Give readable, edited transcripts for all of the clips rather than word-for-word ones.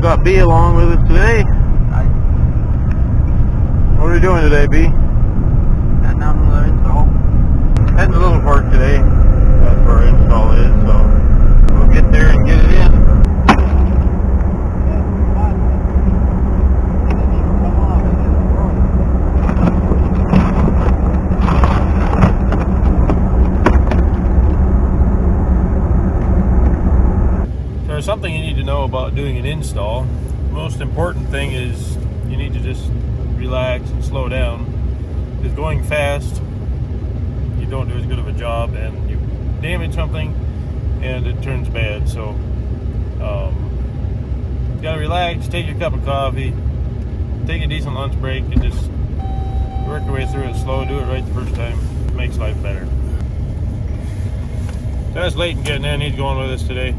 got B along with us today. What are you doing today, B? Heading out on the install. Heading to Little Park today. That's where our install is, so we'll get there and get it in. There's something you need to know about doing an install. The most important thing is you need to just relax and slow down, because going fast you don't do as good of a job and you damage something and it turns bad. So you gotta relax, take your cup of coffee, take a decent lunch break, and just work your way through it slow. Do it right the first time. It makes life better. So that's Leighton getting in. He's going with us today.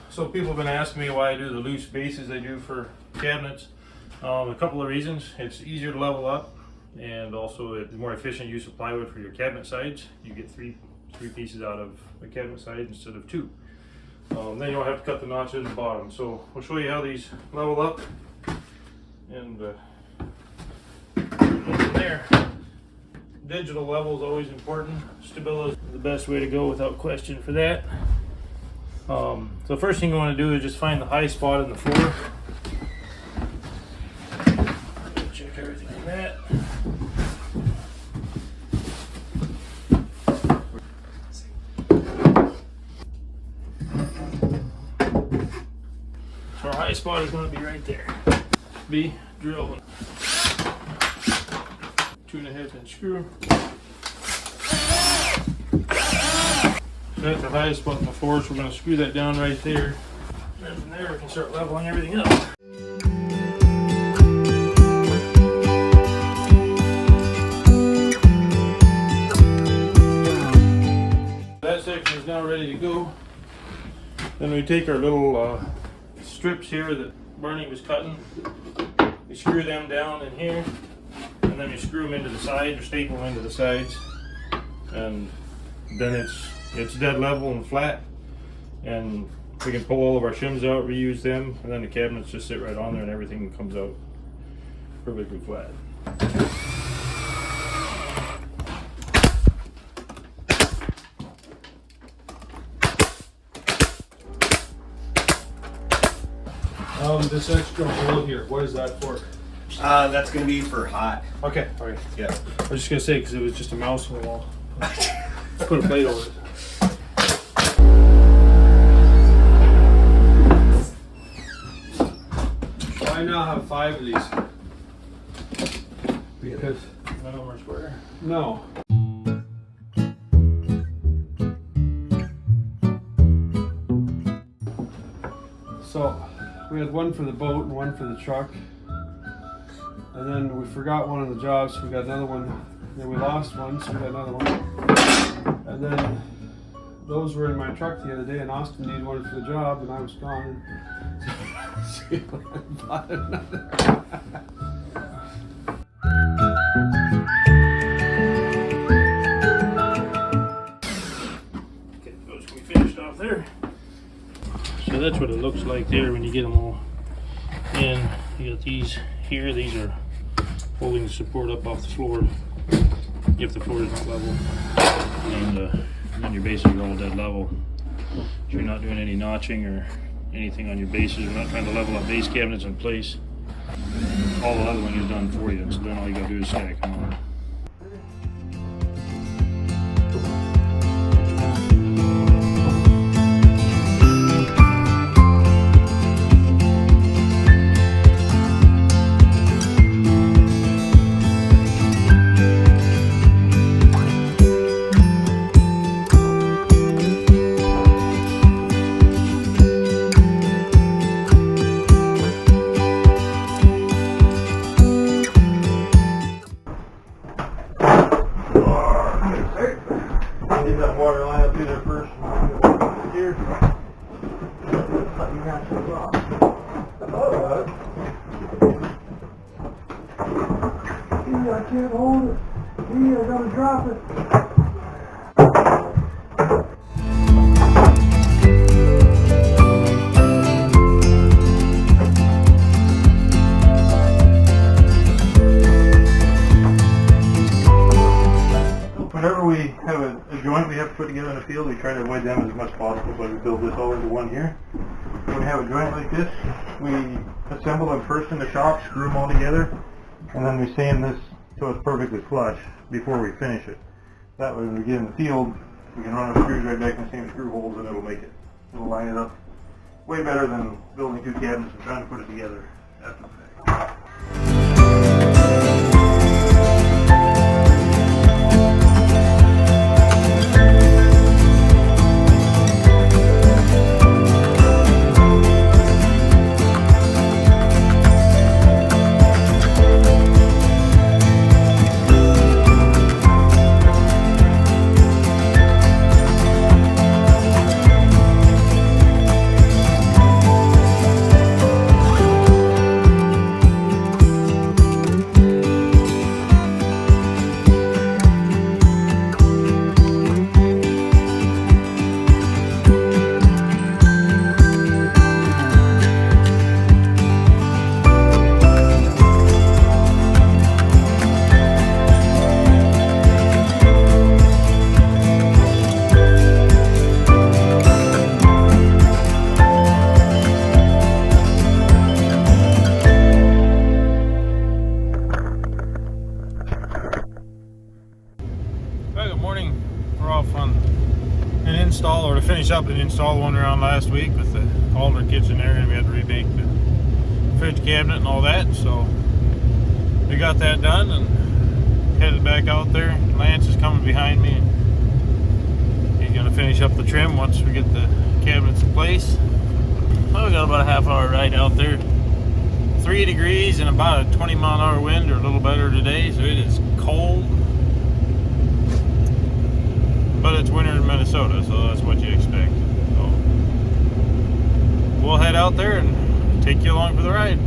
So people have been asking me why I do the loose bases I do for cabinets. A couple of reasons. It's easier to level up, and also it's more efficient use of plywood for your cabinet sides. You get three pieces out of a cabinet side instead of two. Then you don't have to cut the notch in the bottom. So we'll show you how these level up, and from there. Digital level is always important. Stability is the best way to go without question for that. So the first thing you want to do is just find the high spot in the floor. Check everything on that. So our high spot is going to be right there. B, drill 2.5-inch screw. That's the highest spot in the floor, so we're going to screw that down right there. And then from there we can start leveling everything up. That section is now ready to go. Then we take our little strips here that Barney was cutting. We screw them down in here, and then we screw them into the sides or staple them into the sides. And then it's dead level and flat, and we can pull all of our shims out, reuse them, and then the cabinets just sit right on there and everything comes out perfectly flat. This extra hole here, what is that for? That's going to be for hot. Okay, alright. Yeah. I was just going to say, because it was just a mouse on the wall. Put a plate over it. I now have 5 of these. Because None of them are square. no. So we had one for the boat and one for the truck. And then we forgot one on the job, so we got another one. Then we lost one, so we got another one. And then those were in my truck the other day, and Austin needed one for the job, and I was gone. So we went and bought another. Okay, those can be finished off there. So that's what it looks like there when you get them all in. You got these here, these are holding the support up off the floor if the floor is not level, and then your bases are all dead level. So you're not doing any notching or anything on your bases. You're not trying to level up base cabinets in place. All the leveling is done for you, so then all you gotta do is stack them on. got some rock. I can't hold it. I gotta drop it. Whenever we have a joint we have to put together in the field, we try to avoid them as much as possible, so we build this all into one here. When we have a joint like this, we assemble them first in the shop, screw them all together, and then we sand this so it's perfectly flush before we finish it. That way when we get in the field, we can run our screws right back in the same screw holes and it'll make it. It'll line it up way better than building two cabinets and trying to put it together after the fact. Install, or to finish up and install one around last week with the Alder kitchen area, and we had to remake the fridge cabinet and all that, so we got that done and headed back out there. Lance is coming behind me and he's going to finish up the trim once we get the cabinets in place. Well, we got about a half-hour ride out there. 3 degrees and about a 20-mile-an-hour wind, or a little better today, so it is cold. But it's winter in Minnesota, so that's what you expect. So we'll head out there and take you along for the ride.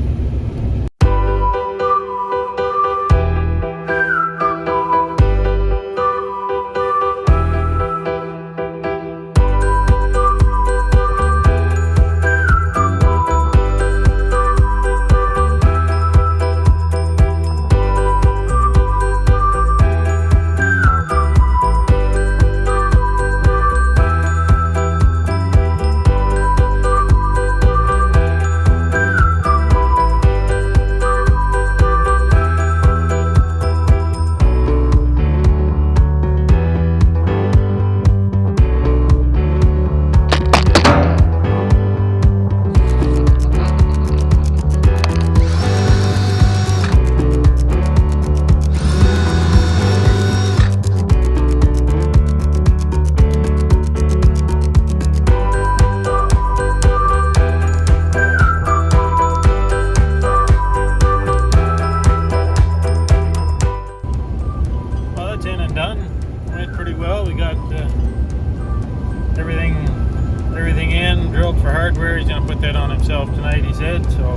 Everything in, drilled for hardware. He's going to put that on himself tonight, he said, so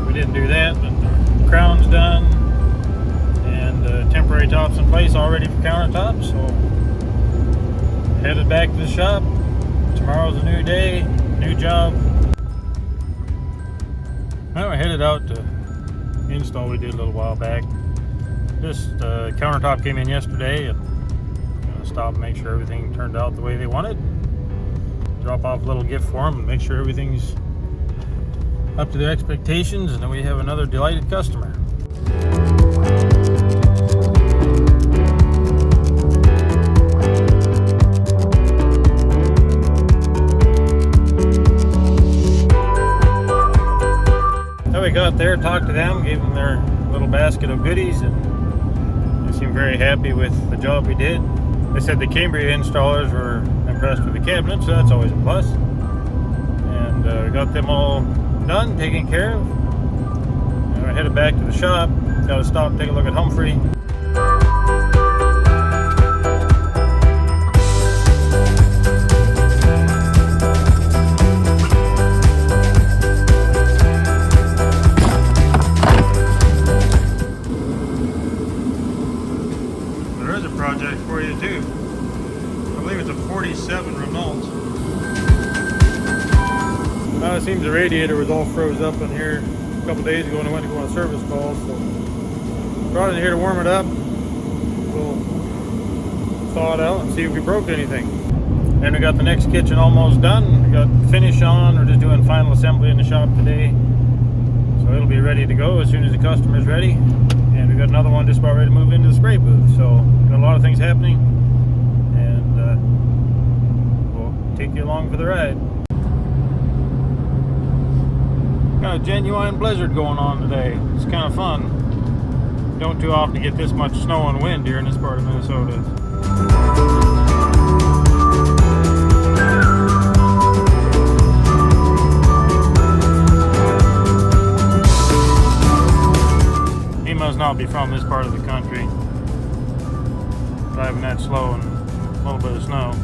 we didn't do that, but the crown's done and temporary tops in place, all ready for countertops. So headed back to the shop. Tomorrow's a new day, new job. Now we're headed out to install we did a little while back. This countertop came in yesterday, and I'm going to stop and make sure everything turned out the way they wanted. Drop off a little gift for them and make sure everything's up to their expectations, and then we have another delighted customer. So we got there, talked to them, gave them their little basket of goodies, and they seemed very happy with the job we did. They said the Cambria installers were impressed with the cabinet, so that's always a plus. And we got them all done, taken care of. And we're headed back to the shop. Got to stop and take a look at Humphrey. It seems the radiator was all froze up in here a couple days ago when I went to go on a service call, so brought it in here to warm it up. We'll thaw it out and see if we broke anything. And we got the next kitchen almost done. We got finish on. We're just doing final assembly in the shop today, so it'll be ready to go as soon as the customer's ready. And we got another one just about ready to move into the spray booth. So got a lot of things happening, and we'll take you along for the ride. Got a genuine blizzard going on today. It's kind of fun. Don't too often get this much snow and wind here in this part of Minnesota. He must not be from this part of the country, driving that slow and a little bit of snow.